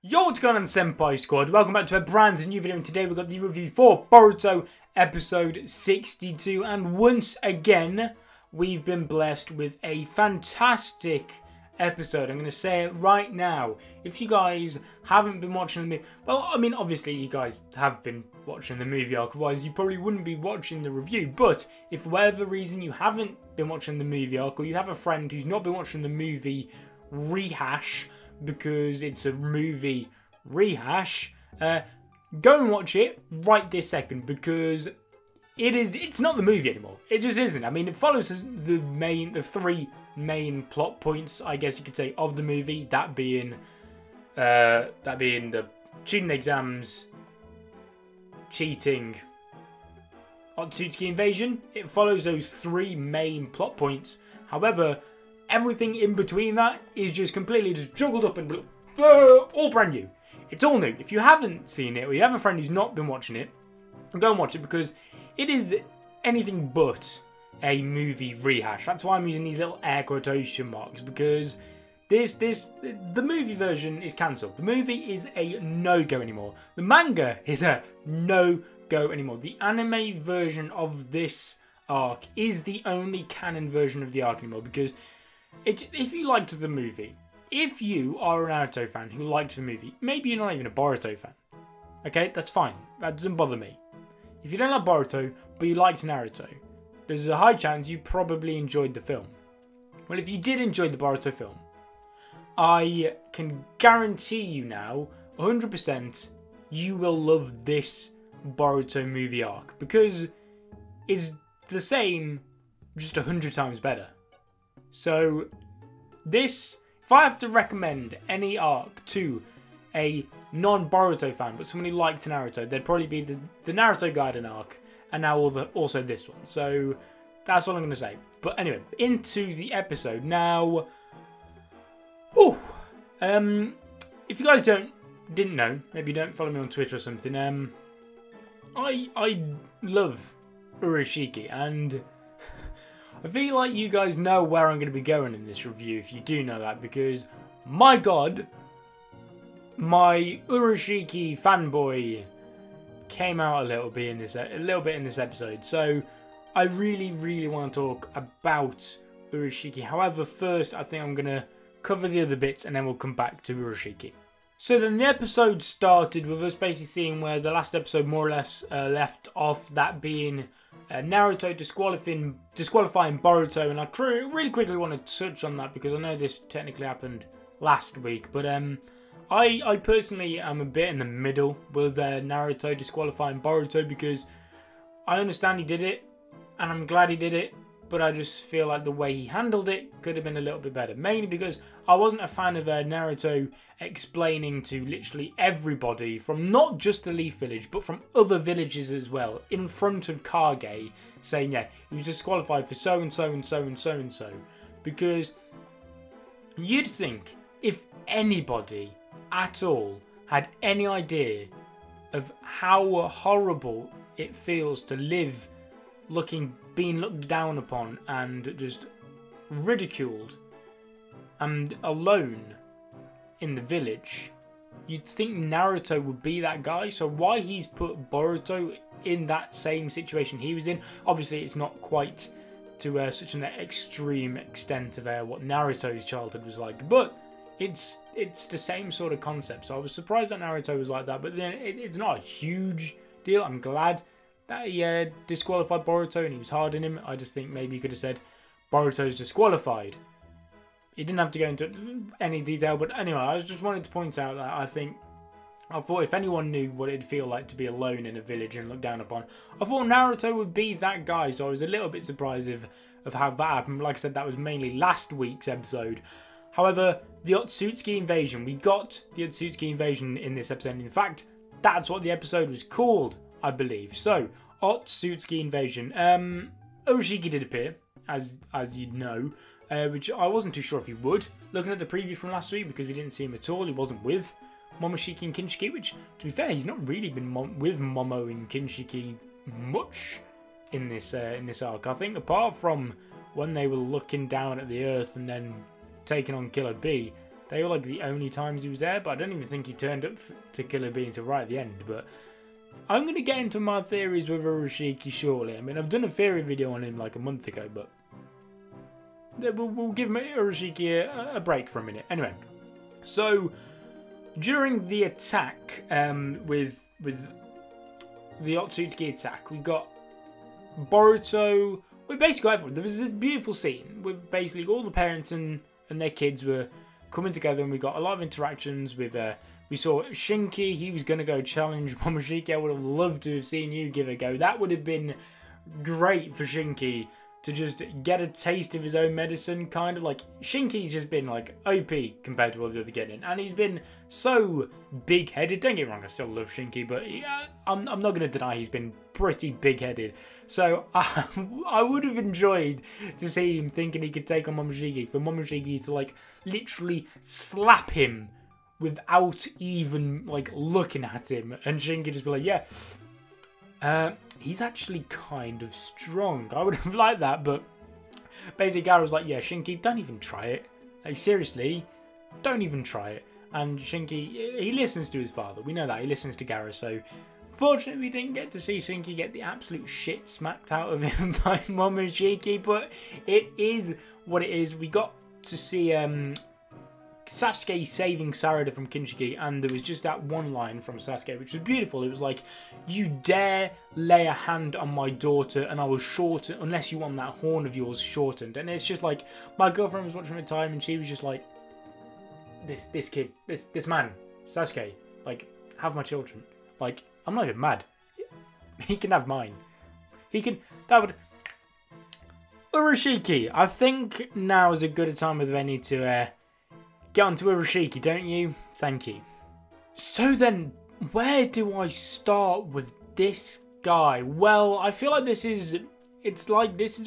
Yo, what's going on, Senpai Squad? Welcome back to a brand new video, and today we've got the review for Boruto episode 62, and once again we've been blessed with a fantastic episode. I'm going to say it right now. If you guys haven't been watching the movie, well, I mean, obviously you guys have been watching the movie arc, otherwise you probably wouldn't be watching the review, but if for whatever reason you haven't been watching the movie arc, or you have a friend who's not been watching the movie rehash, because it's a movie rehash, go and watch it right this second, because it's not the movie anymore. It just isn't. I mean, it follows the three main plot points, I guess you could say, of the movie, that being the cheating exams, cheating, Otsutsuki invasion. It follows those three main plot points. However, everything in between that is just completely just juggled up and all brand new. It's all new. If you haven't seen it, or you have a friend who's not been watching it, go and watch it, because it is anything but a movie rehash. That's why I'm using these little air quotation marks, because the movie version is cancelled. The movie is a no-go anymore. The manga is a no-go anymore. The anime version of this arc is the only canon version of the arc anymore, because if you liked the movie, if you are a Naruto fan who liked the movie, maybe you're not even a Boruto fan. Okay, that's fine. That doesn't bother me. If you don't like Boruto, but you liked Naruto, there's a high chance you probably enjoyed the film. Well, if you did enjoy the Boruto film, I can guarantee you now, 100%, you will love this Boruto movie arc, because it's the same, just 100 times better. So, if I have to recommend any arc to a non-Boruto fan, but someone who liked Naruto, there'd probably be the Naruto Gaiden arc, and now also this one. So, that's all I'm going to say. But anyway, into the episode. Now, if you guys didn't know, maybe you don't follow me on Twitter or something, I love Urashiki, and I feel like you guys know where I'm going to be going in this review, if you do know that, because, my god, my Urashiki fanboy came out a little bit in this episode. So, I really want to talk about Urashiki. However, first, I think I'm going to cover the other bits, and then we'll come back to Urashiki. So then the episode started with us basically seeing where the last episode more or less left off, that being Naruto disqualifying Boruto, and I really quickly want to touch on that because I know this technically happened last week, but I personally am a bit in the middle with Naruto disqualifying Boruto, because I understand he did it and I'm glad he did it, but I just feel like the way he handled it could have been a little bit better, mainly because I wasn't a fan of Naruto explaining to literally everybody from not just the Leaf Village, but from other villages as well, in front of Kage, saying, yeah, he was disqualified for so and so and so and so and so. Because you'd think if anybody at all had any idea of how horrible it feels to live being looked down upon and just ridiculed and alone in the village, you'd think Naruto would be that guy. So why he's put Boruto in that same situation he was in, obviously it's not quite to such an extreme extent of what Naruto's childhood was like, but it's the same sort of concept. So I was surprised that Naruto was like that, but then it's not a huge deal. I'm glad that he disqualified Boruto and he was hard on him. I just think maybe he could have said Boruto's disqualified. He didn't have to go into any detail, but anyway, I just wanted to point out that I thought if anyone knew what it'd feel like to be alone in a village and looked down upon, I thought Naruto would be that guy. So I was a little bit surprised of how that happened. Like I said, that was mainly last week's episode. However, the Otsutsuki invasion, we got the Otsutsuki invasion in this episode. In fact, that's what the episode was called, I believe. So, Otsutsuki invasion. Urashiki did appear, as you'd know, which I wasn't too sure if he would. Looking at the preview from last week, because we didn't see him at all. He wasn't with Momoshiki and Kinshiki, which, to be fair, he's not really been with Momo and Kinshiki much in this arc. I think apart from when they were looking down at the earth and then taking on Killer B, They were like the only times he was there, but I don't even think he turned up to Killer Bee until right at the end. But I'm going to get into my theories with Urashiki shortly. I mean, I've done a theory video on him like a month ago, but we'll give Urashiki a break for a minute. Anyway, so during the attack with the Otsutsuki attack, we got Boruto. We basically got everyone. There was this beautiful scene with basically all the parents and their kids were coming together, and we got a lot of interactions with. We saw Shinki. He was going to go challenge Momoshiki. I would have loved to have seen you give it a go. That would have been great for Shinki to just get a taste of his own medicine, kind of. Like, Shinki's just been, like, OP compared to all the other getting, and he's been so big-headed. Don't get me wrong, I still love Shinki, but I'm not going to deny he's been pretty big-headed. So, I would have enjoyed to see him thinking he could take on Momoshiki, for Momoshiki to, like, literally slap him without even, like, looking at him, and Shinki just be like, yeah, he's actually kind of strong. I would have liked that, but basically Gaara was like, yeah, Shinki, don't even try it. Like, seriously, don't even try it. And Shinki, he listens to his father. We know that. He listens to Gaara, so fortunately we didn't get to see Shinki get the absolute shit smacked out of him by Momoshiki, but it is what it is. We got to see Sasuke saving Sarada from Kinshiki, and there was just that one line from Sasuke which was beautiful. It was like, you dare lay a hand on my daughter and I will shorten, unless you want that horn of yours shortened. And it's just like, my girlfriend was watching at the time and she was just like, this kid, this man, Sasuke, like, have my children. Like, I'm not even mad. He can have mine. He can, that would... Urashiki, I think now is a good a time with any to get onto Urashiki, don't you? Thank you. So then, where do I start with this guy? Well, I feel like this is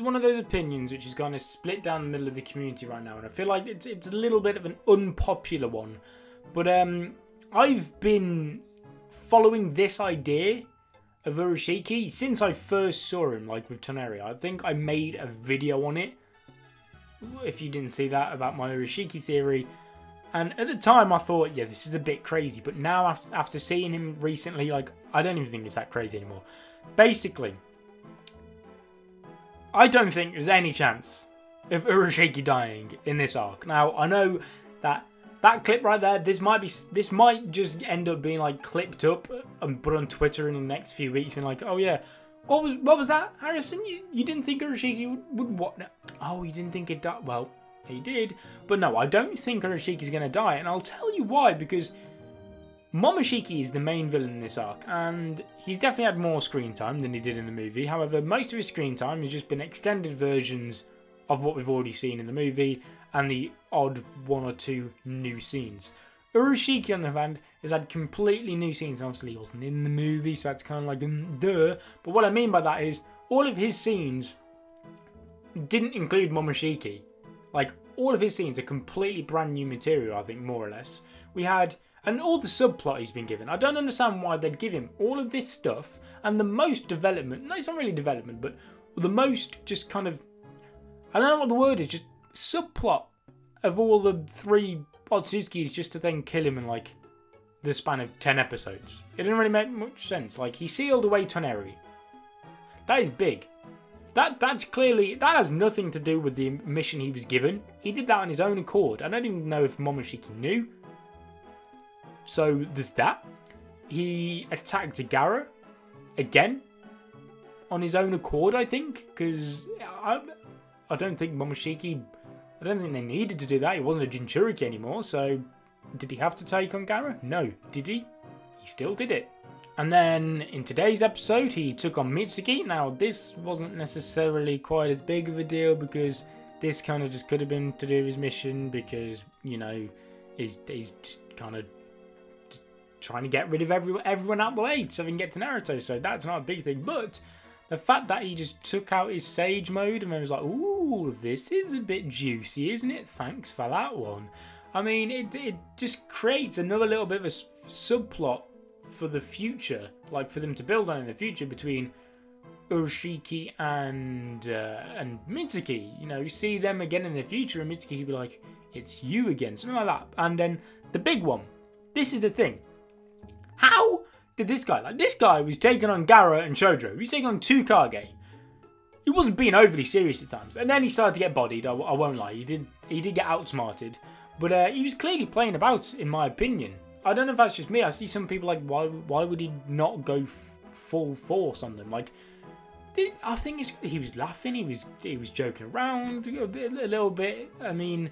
one of those opinions which is kind of split down the middle of the community right now, and I feel like it's a little bit of an unpopular one. But I've been following this idea of Urashiki since I first saw him, like with Toneri. I think I made a video on it, if you didn't see that, about my Urashiki theory. And at the time I thought, yeah, this is a bit crazy. But now after seeing him recently, like, I don't even think it's that crazy anymore. Basically, I don't think there's any chance of Urashiki dying in this arc. Now, I know that clip right there, this might just end up being like clipped up and put on Twitter in the next few weeks, being like, oh yeah, what was that, Harrison? You didn't think Urashiki would what? Oh, you didn't think it died? Well, he did, but no, I don't think Urashiki's going to die, and I'll tell you why, because Momoshiki is the main villain in this arc, and he's definitely had more screen time than he did in the movie. However, most of his screen time has just been extended versions of what we've already seen in the movie, and the odd one or two new scenes. Urashiki, on the other hand, has had completely new scenes. Obviously, he wasn't in the movie, so that's kind of like, duh. But what I mean by that is, all of his scenes didn't include Momoshiki. Like, all of his scenes are completely brand new material, I think, more or less. We had, and all the subplot he's been given. I don't understand why they'd give him all of this stuff, and the most development, no, it's not really development, but the most just kind of, I don't know what the word is, just subplot of all the three Otsutsukis just to then kill him in, like, the span of 10 episodes. It didn't really make much sense. Like, he sealed away Toneri. That is big. That's clearly, that has nothing to do with the mission he was given. He did that on his own accord. I don't even know if Momoshiki knew. So there's that. He attacked Gaara again on his own accord, I think, because I don't think Momoshiki, I don't think they needed to do that. He wasn't a Jinchuriki anymore, so did he have to take on Gaara? No. Did he? He still did it. And then in today's episode, he took on Mitsuki. Now, this wasn't necessarily quite as big of a deal because this kind of just could have been to do his mission because, you know, he's just kind of trying to get rid of everyone out the way so he can get to Naruto. So that's not a big thing. But the fact that he just took out his Sage mode and then was like, ooh, this is a bit juicy, isn't it? Thanks for that one. I mean, it just creates another little bit of a subplot for the future, like for them to build on in the future between Urashiki and Mitsuki. You know, see them again in the future, and Mitsuki will be like, "It's you again," something like that. And then the big one. This is the thing. How did this guy, like this guy was taking on Gara and Shodro. He was taking on 2 Kage. He wasn't being overly serious at times. And then he started to get bodied, I won't lie. He did get outsmarted. But he was clearly playing about, in my opinion. I don't know if that's just me. I see some people like, why would he not go full force on them? Like, I think he was laughing. He was joking around a little bit. I mean,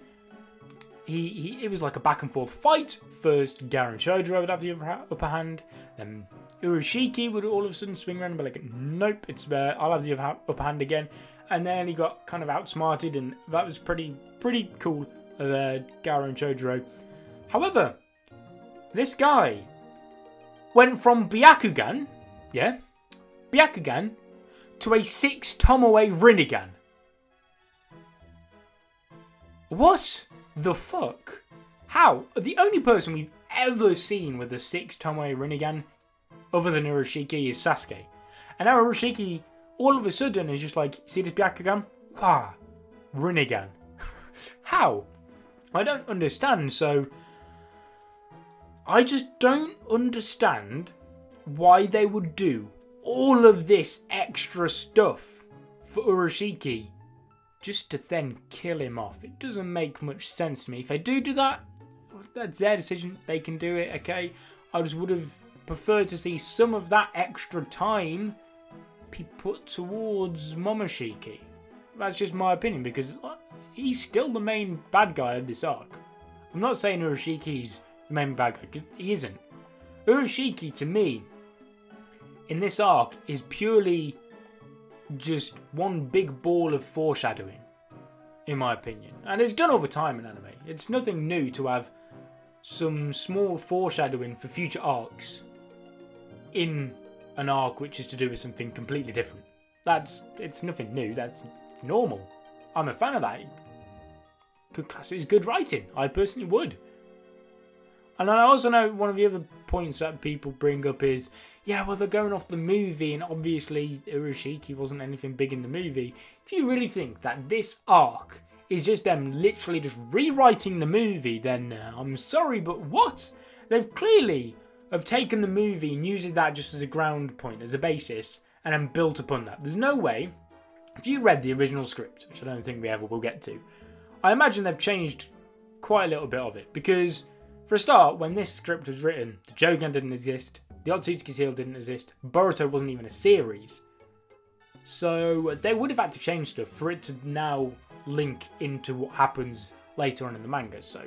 it was like a back and forth fight. First, Gara and Shodro would have the upper hand. Then Urashiki would all of a sudden swing around and be like, "Nope, I'll have the upper hand again." And then he got kind of outsmarted, and that was pretty cool. Gara and Shodro. However, this guy went from Byakugan, to a 6 Tomoe Rinnegan. What the fuck? How? The only person we've ever seen with a 6 Tomoe Rinnegan, other than Urashiki, is Sasuke. And now Urashiki, all of a sudden, is just like, see this Byakugan? Wah! Rinnegan. How? I don't understand, so I just don't understand why they would do all of this extra stuff for Urashiki just to then kill him off. It doesn't make much sense to me. If they do that, that's their decision. They can do it, okay? I just would have preferred to see some of that extra time be put towards Momoshiki. That's just my opinion, because he's still the main bad guy of this arc. I'm not saying Urashiki's the main bad guy, because he isn't. Urashiki, to me, in this arc, is purely just one big ball of foreshadowing, in my opinion. And it's done over time in anime. It's nothing new to have some small foreshadowing for future arcs in an arc which is to do with something completely different. It's nothing new. It's normal. I'm a fan of that. Good class is good writing. I personally would. And I also know one of the other points that people bring up is, yeah, well, they're going off the movie, and obviously Urashiki wasn't anything big in the movie. If you really think that this arc is just them literally just rewriting the movie, then I'm sorry, but what? They've clearly have taken the movie and used that just as a ground point, as a basis, and then built upon that. There's no way, if you read the original script, which I don't think we ever will get to, I imagine they've changed quite a little bit of it, because for a start, when this script was written, the Jogan didn't exist, the Otsutsuki seal didn't exist, Boruto wasn't even a series. So they would have had to change stuff for it to now link into what happens later on in the manga. So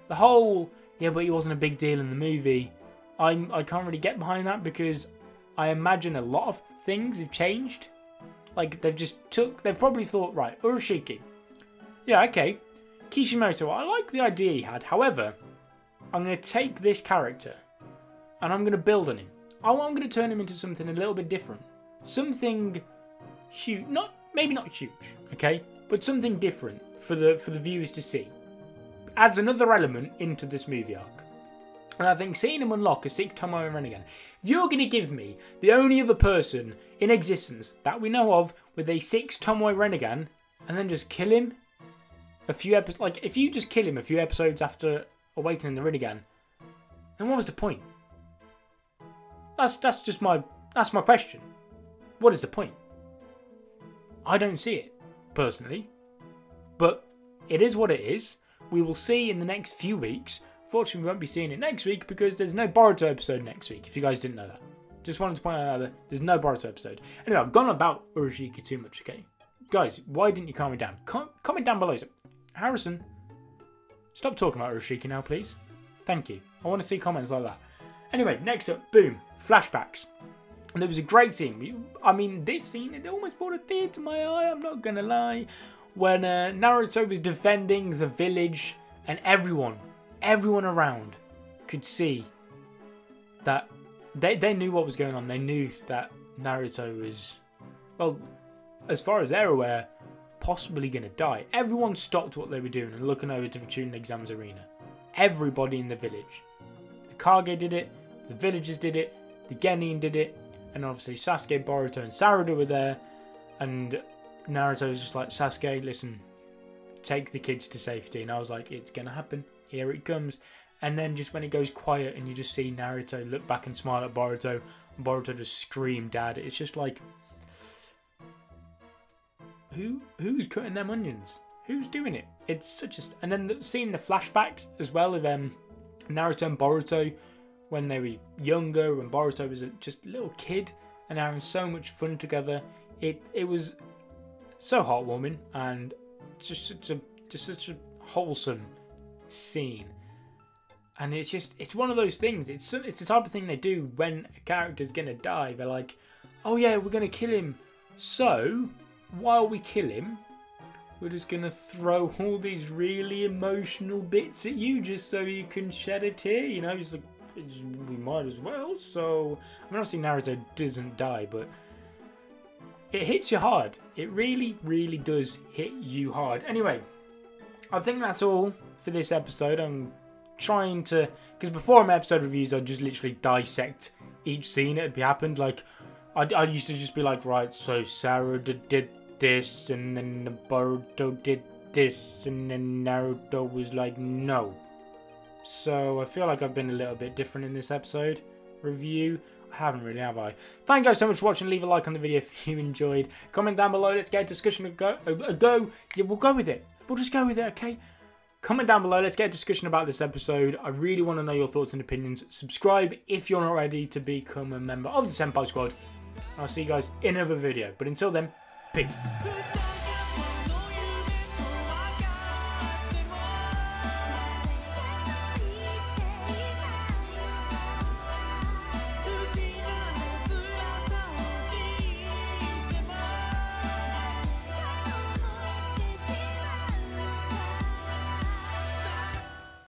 the whole, yeah, but he wasn't a big deal in the movie, I can't really get behind that, because I imagine a lot of things have changed. Like, they've probably thought, right, Urashiki, yeah, okay, Kishimoto, I like the idea he had, however, I'm going to take this character and I'm going to build on him. I'm going to turn him into something a little bit different. Something huge, maybe not huge, okay? But something different for the viewers to see. Adds another element into this movie arc. And I think seeing him unlock a 6 Tomoe Rinnegan, if you're going to give me the only other person in existence that we know of with a 6 Tomoe Rinnegan and then just kill him a few episodes, like if you just kill him a few episodes after awakening the Rinnegan, then what was the point? That's my question. What is the point? I don't see it, personally. But it is what it is. We will see in the next few weeks. Fortunately, we won't be seeing it next week because there's no Boruto episode next week, if you guys didn't know that. Just wanted to point out that there's no Boruto episode. Anyway, I've gone about Urashiki too much, okay? Guys, why didn't you calm me down? Comment down below. Harrison, stop talking about Urashiki now, please. Thank you. I want to see comments like that. Anyway, next up, boom, flashbacks. And there was a great scene. I mean, this scene, it almost brought a tear to my eye, I'm not going to lie. When Naruto was defending the village and everyone around could see that they knew what was going on. They knew that Naruto was, well, as far as they're aware, possibly going to die. Everyone stopped what they were doing and looking over to the Chunin Exams Arena. Everybody in the village. The Kage did it, the villagers did it, the Genin did it, And obviously Sasuke, Boruto and Sarada were there. And Naruto was just like, Sasuke, listen, take the kids to safety. And I was like, it's going to happen. Here it comes. And then just when it goes quiet and you just see Naruto look back and smile at Boruto. And Boruto just scream, Dad. It's just like, who's cutting them onions? Who's doing it? It's such a... And then seeing the flashbacks as well of Naruto and Boruto when they were younger, when Boruto was just a little kid and having so much fun together. It was so heartwarming and just such a wholesome scene. And it's one of those things. It's the type of thing they do when a character's gonna die. They're like, oh yeah, we're gonna kill him. So while we kill him, we're just going to throw all these really emotional bits at you just so you can shed a tear. You know, he's like, we might as well. So, I mean, obviously Naruto doesn't die, but it hits you hard. It really, really does hit you hard. Anyway, I think that's all for this episode. I'm trying to... Because before my episode reviews, I'd just literally dissect each scene that had happened. Like, I used to just be like, right, so Sarah did this, and then Boruto did this, and then Naruto was like, no. So I feel like I've been a little bit different in this episode review. I haven't really, have I? Thank you guys so much for watching. Leave a like on the video if you enjoyed. Comment down below. Let's get a discussion. Yeah, we'll go with it. We'll just go with it, okay? Comment down below. Let's get a discussion about this episode. I really want to know your thoughts and opinions. Subscribe if you're not ready to become a member of the Senpai Squad. I'll see you guys in another video. But until then, peace.